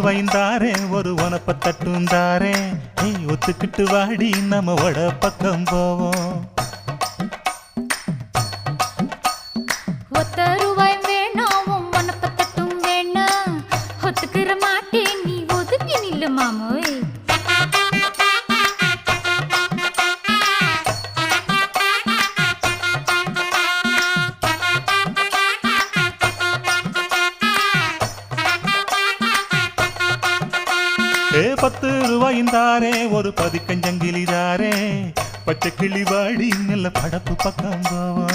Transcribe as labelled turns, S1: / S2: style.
S1: ரூபாய்ந்தாரே ஒரு உனப்ப தட்டுந்தாரே ஒத்துக்கிட்டு வாடி நம்ம வட பக்கம் போவோம்.
S2: ஒத்த ரூபாய் வேணாம் உனப்ப தட்டும் வேணாம் ஒத்துக்கிற மாட்டேன் நீ ஒதுங்கி நில்லு மாமோய்.
S1: ரூபாய்ந்தாரே ஒரு பதிக்கஞ்சங்கிலிதாரே பச்சை கிளி வாடி நல்ல படப்பு பக்கம் போவோம்.